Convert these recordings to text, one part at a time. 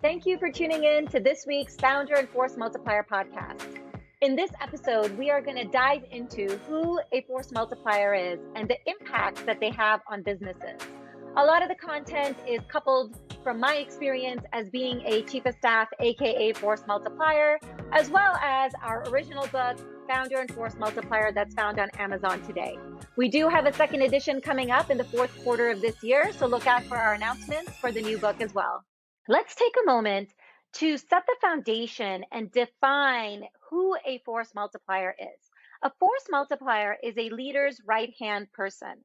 Thank you for tuning in to this week's Founder and Force Multiplier podcast. In this episode, we are going to dive into who a force multiplier is and the impact that they have on businesses. A lot of the content is coupled from my experience as being a chief of staff, aka force multiplier, as well as our original book, Founder and Force Multiplier, that's found on Amazon today. We do have a second edition coming up in the fourth quarter of this year, so look out for our announcements for the new book as well. Let's take a moment to set the foundation and define who a force multiplier is. A force multiplier is a leader's right-hand person.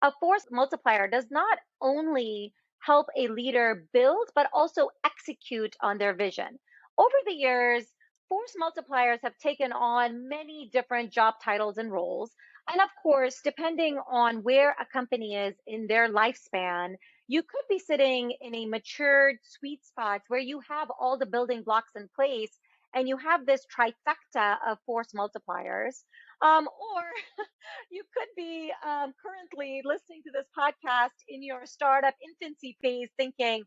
A force multiplier does not only help a leader build, but also execute on their vision. Over the years, force multipliers have taken on many different job titles and roles. And of course, depending on where a company is in their lifespan, you could be sitting in a matured sweet spot where you have all the building blocks in place and you have this trifecta of force multipliers. Or you could be currently listening to this podcast in your startup infancy phase thinking,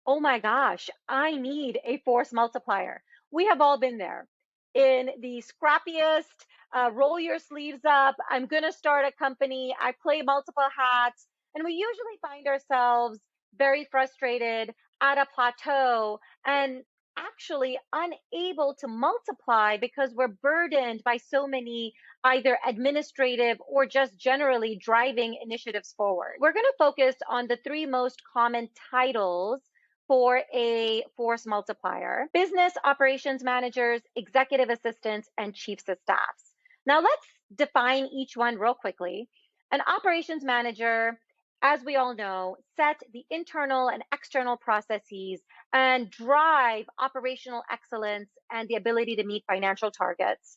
oh my gosh, I need a force multiplier. We have all been there. In the scrappiest, roll your sleeves up, I'm going to start a company, I play multiple hats, and we usually find ourselves very frustrated at a plateau and actually unable to multiply because we're burdened by so many either administrative or just generally driving initiatives forward. We're going to focus on the three most common titles for a force multiplier: business operations managers, executive assistants, and chiefs of staffs. Now let's define each one real quickly. An operations manager, as we all know, set the internal and external processes and drive operational excellence and the ability to meet financial targets.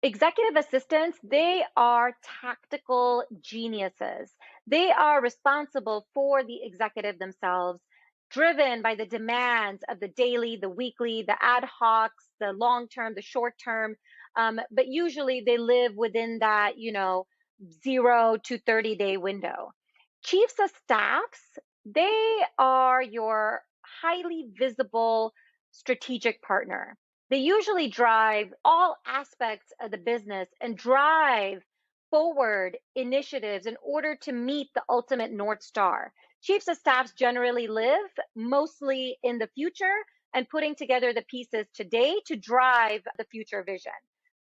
Executive assistants, they are tactical geniuses. They are responsible for the executive themselves, driven by the demands of the daily, the weekly, the ad hocs, the long term, the short term. But usually they live within that, 0 to 30-day window. Chiefs of staffs, they are your highly visible strategic partner. They usually drive all aspects of the business and drive forward initiatives in order to meet the ultimate North Star. Chiefs of staffs generally live mostly in the future and putting together the pieces today to drive the future vision.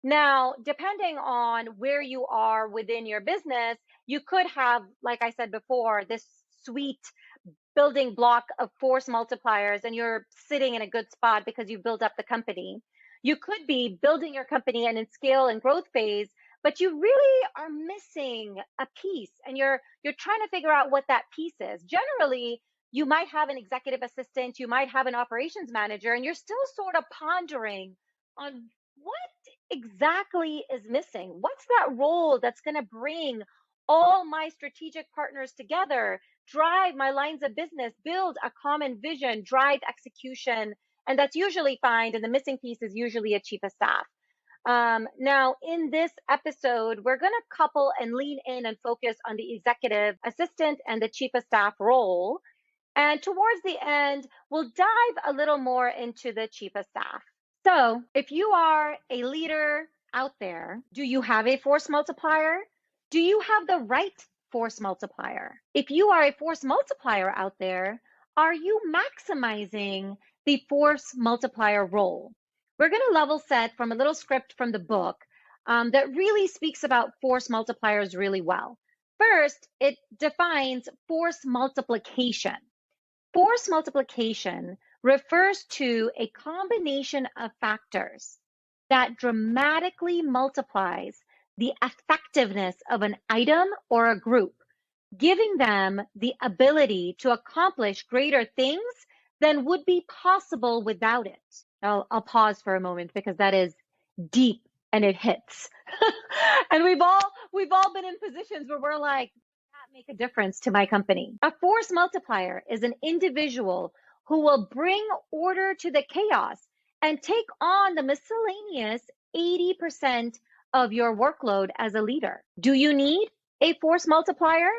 Now, depending on where you are within your business, you could have, like I said before, this sweet building block of force multipliers and you're sitting in a good spot because you built up the company. You could be building your company and in scale and growth phase, but you really are missing a piece and you're trying to figure out what that piece is. Generally, you might have an executive assistant, you might have an operations manager, and you're still sort of pondering on what exactly is missing. What's that role that's going to bring all my strategic partners together, drive my lines of business, build a common vision, drive execution? And that's usually found, and the missing piece is usually a chief of staff. Now, in this episode, we're going to couple and lean in and focus on the executive assistant and the chief of staff role. And towards the end, we'll dive a little more into the chief of staff. So if you are a leader out there, do you have a force multiplier? Do you have the right force multiplier? If you are a force multiplier out there, are you maximizing the force multiplier role? We're going to level set from a little script from the book that really speaks about force multipliers really well. First, it defines force multiplication. Force multiplication refers to a combination of factors that dramatically multiplies the effectiveness of an item or a group, giving them the ability to accomplish greater things than would be possible without it. I'll pause for a moment because that is deep and it hits. And we've all been in positions where we're like, that make a difference to my company. A force multiplier is an individual who will bring order to the chaos and take on the miscellaneous 80% of your workload as a leader. Do you need a force multiplier?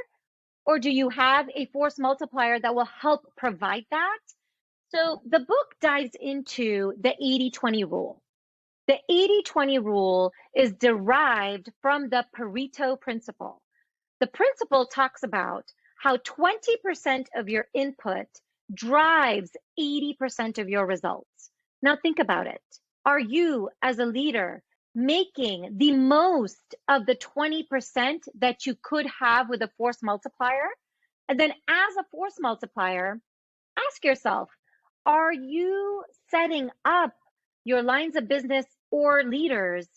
Or do you have a force multiplier that will help provide that? So the book dives into the 80-20 rule. The 80-20 rule is derived from the Pareto Principle. The principle talks about how 20% of your input drives 80% of your results. Now think about it. Are you, as a leader, making the most of the 20% that you could have with a force multiplier? And then as a force multiplier, ask yourself, are you setting up your lines of business or leaders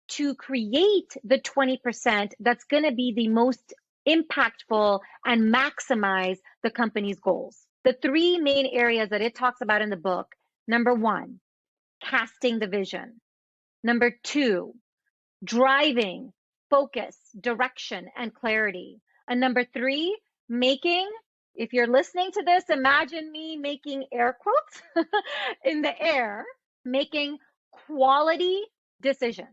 to create the 20% that's going to be the most impactful and maximize the company's goals? The three main areas that it talks about in the book: number one, casting the vision; number two, driving focus, direction, and clarity; and number three, making, if you're listening to this, imagine me making air quotes in the air, making quality decisions.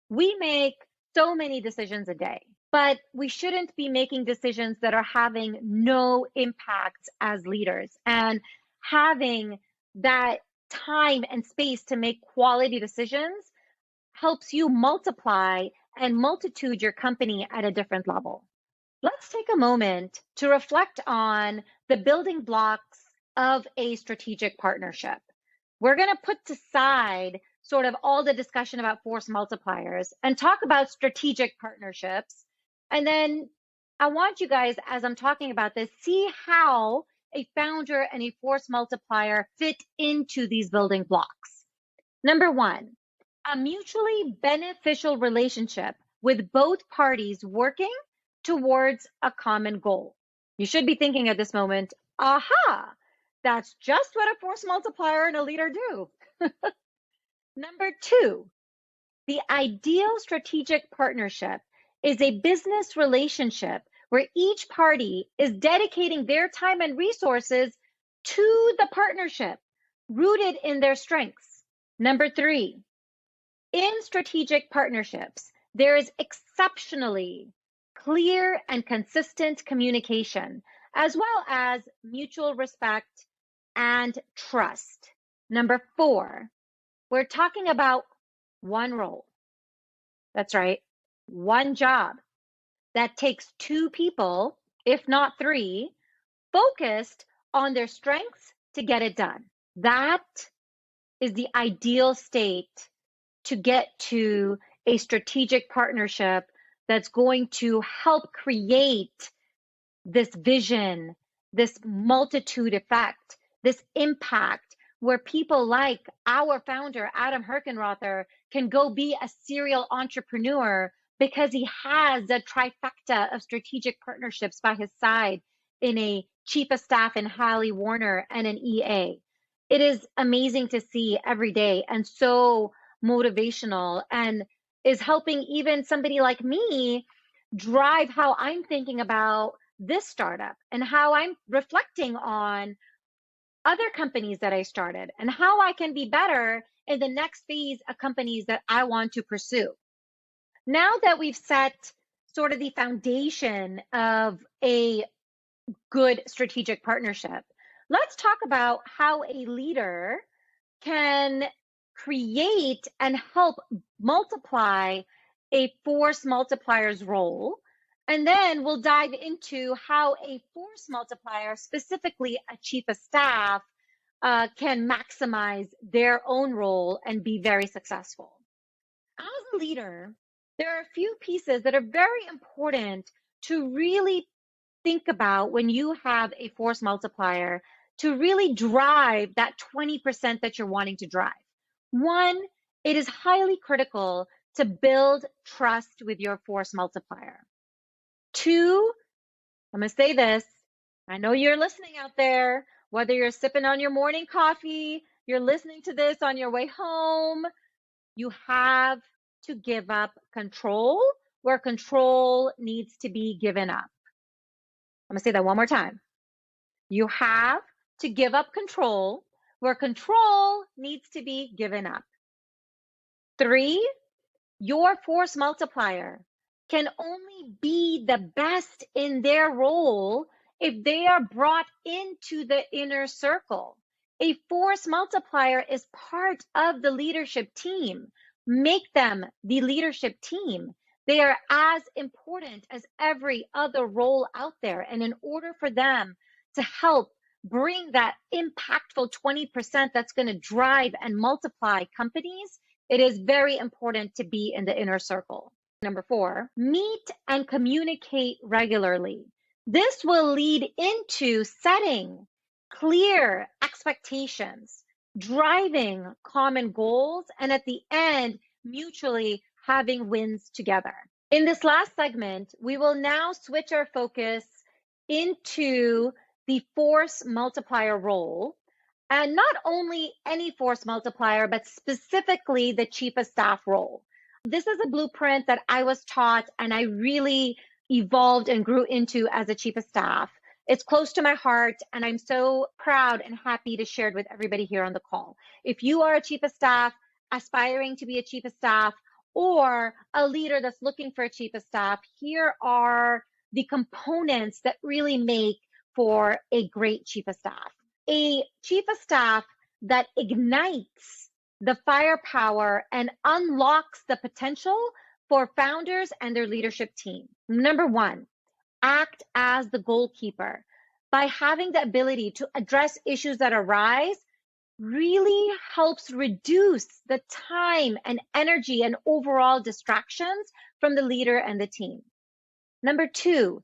We make so many decisions a day, but we shouldn't be making decisions that are having no impact as leaders. And having that time and space to make quality decisions helps you multiply and multitude your company at a different level. Let's take a moment to reflect on the building blocks of a strategic partnership. We're going to put aside sort of all the discussion about force multipliers and talk about strategic partnerships. And then I want you guys, as I'm talking about this, see how a founder and a force multiplier fit into these building blocks. Number one, a mutually beneficial relationship with both parties working towards a common goal. You should be thinking at this moment, aha, that's just what a force multiplier and a leader do. Number two, the ideal strategic partnership is a business relationship where each party is dedicating their time and resources to the partnership, rooted in their strengths. Number three, in strategic partnerships, there is exceptionally clear and consistent communication, as well as mutual respect and trust. Number four, we're talking about one role. That's right, one job that takes two people, if not three, focused on their strengths to get it done. That is the ideal state to get to a strategic partnership that's going to help create this vision, this multitude effect, this impact, where people like our founder, Adam Herkenrother, can go be a serial entrepreneur because he has a trifecta of strategic partnerships by his side in a chief of staff in Hallie Warner and an EA. It is amazing to see every day, and so motivational, and is helping even somebody like me drive how I'm thinking about this startup and how I'm reflecting on other companies that I started and how I can be better in the next phase of companies that I want to pursue. Now that we've set sort of the foundation of a good strategic partnership, let's talk about how a leader can create and help multiply a force multiplier's role. And then we'll dive into how a force multiplier, specifically a chief of staff, can maximize their own role and be very successful. As a leader, there are a few pieces that are very important to really think about when you have a force multiplier to really drive that 20% that you're wanting to drive. One, it is highly critical to build trust with your force multiplier. Two, I'm going to say this. I know you're listening out there, whether you're sipping on your morning coffee, you're listening to this on your way home, you have to give up control where control needs to be given up. I'm going to say that one more time. You have to give up control where control needs to be given up. Three, your force multiplier can only be the best in their role if they are brought into the inner circle, A force multiplier is part of the leadership team. Make them the leadership team. They are as important as every other role out there. And in order for them to help bring that impactful 20% that's going to drive and multiply companies, it is very important to be in the inner circle. Number 4, meet and communicate regularly. This will lead into setting clear expectations, driving common goals, and at the end, mutually having wins together. In this last segment, we will now switch our focus into the force multiplier role, and not only any force multiplier, but specifically the chief of staff role. This is a blueprint that I was taught and I really evolved and grew into as a chief of staff. It's close to my heart, and I'm so proud and happy to share it with everybody here on the call. If you are a chief of staff, aspiring to be a chief of staff, or a leader that's looking for a chief of staff, here are the components that really make for a great chief of staff. A chief of staff that ignites the firepower and unlocks the potential for founders and their leadership team. Number 1, act as the goalkeeper. By having the ability to address issues that arise, really helps reduce the time and energy and overall distractions from the leader and the team. Number 2,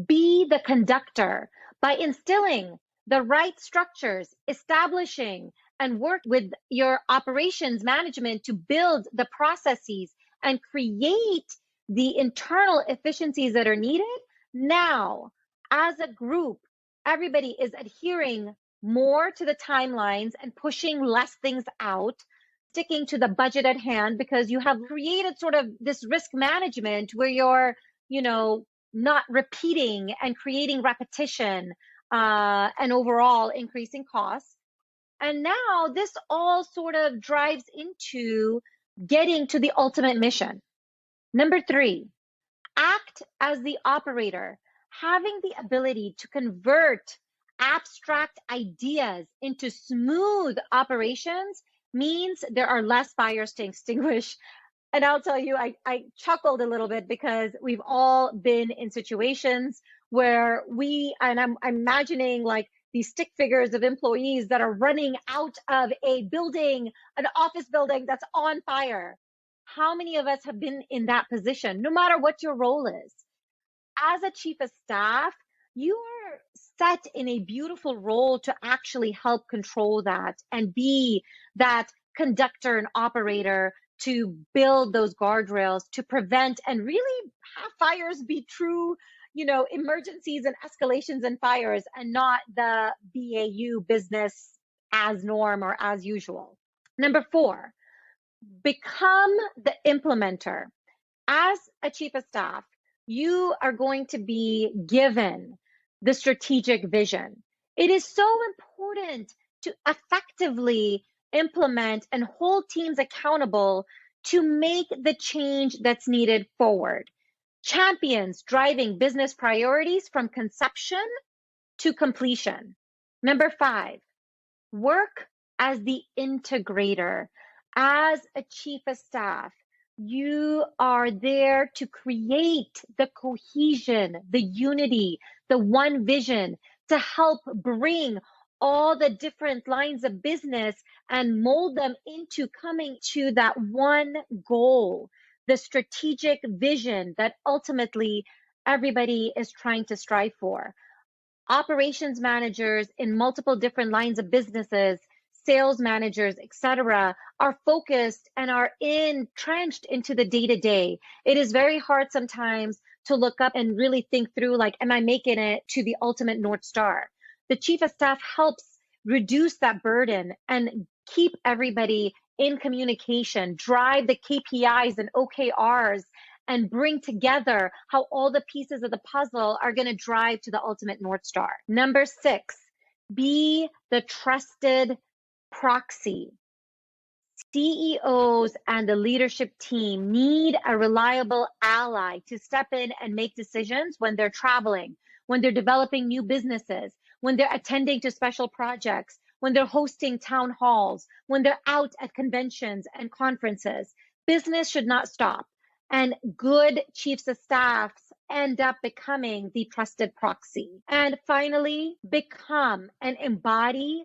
be the conductor. By instilling the right structures, establishing and work with your operations management to build the processes and create the internal efficiencies that are needed. Now, as a group, everybody is adhering more to the timelines and pushing less things out, sticking to the budget at hand, because you have created sort of this risk management where you're, not repeating and creating repetition and overall increasing costs. And now this all sort of drives into getting to the ultimate mission. Number 3, act as the operator. Having the ability to convert abstract ideas into smooth operations means there are less fires to extinguish. And I'll tell you, I chuckled a little bit because we've all been in situations where I'm imagining like these stick figures of employees that are running out of a building, an office building that's on fire. How many of us have been in that position, no matter what your role is? As a chief of staff, you are set in a beautiful role to actually help control that and be that conductor and operator to build those guardrails to prevent and really have fires be true, emergencies and escalations and fires, and not the BAU business as norm or as usual. Number 4, become the implementer. As a chief of staff, you are going to be given the strategic vision. It is so important to effectively implement and hold teams accountable to make the change that's needed forward. Champions driving business priorities from conception to completion. Number 5, work as the integrator. As a chief of staff, you are there to create the cohesion, the unity, the one vision, to help bring all the different lines of business and mold them into coming to that one goal, the strategic vision that ultimately everybody is trying to strive for. Operations managers in multiple different lines of businesses, sales managers, etc., are focused and are entrenched into the day-to-day. It is very hard sometimes to look up and really think through, like, am I making it to the ultimate North Star? The chief of staff helps reduce that burden and keep everybody in communication, drive the KPIs and OKRs, and bring together how all the pieces of the puzzle are going to drive to the ultimate North Star. Number 6, be the trusted proxy. CEOs and the leadership team need a reliable ally to step in and make decisions when they're traveling, when they're developing new businesses, when they're attending to special projects, when they're hosting town halls, when they're out at conventions and conferences. Business should not stop. And good chiefs of staff end up becoming the trusted proxy. And finally, become and embody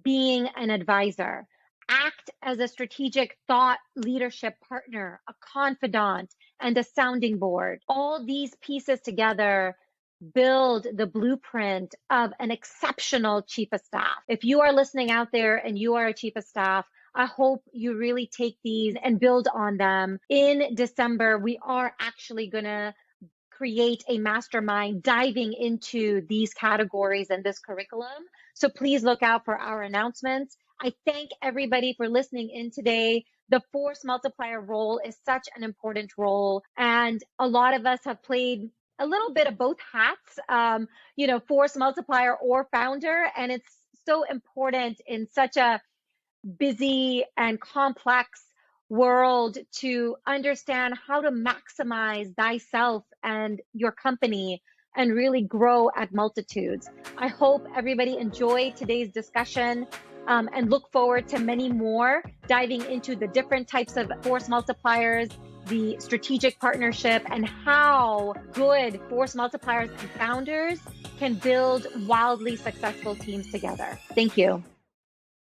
being an advisor. Act as a strategic thought leadership partner, a confidant, and a sounding board. All these pieces together build the blueprint of an exceptional chief of staff. If you are listening out there and you are a chief of staff, I hope you really take these and build on them. In December, we are actually going to create a mastermind diving into these categories and this curriculum. So please look out for our announcements. I thank everybody for listening in today. The force multiplier role is such an important role, and a lot of us have played a little bit of both hats, force multiplier or founder, and it's so important in such a busy and complex world to understand how to maximize thyself and your company and really grow at multitudes. I hope everybody enjoyed today's discussion and look forward to many more, diving into the different types of force multipliers, the strategic partnership, and how good force multipliers and founders can build wildly successful teams together. Thank you.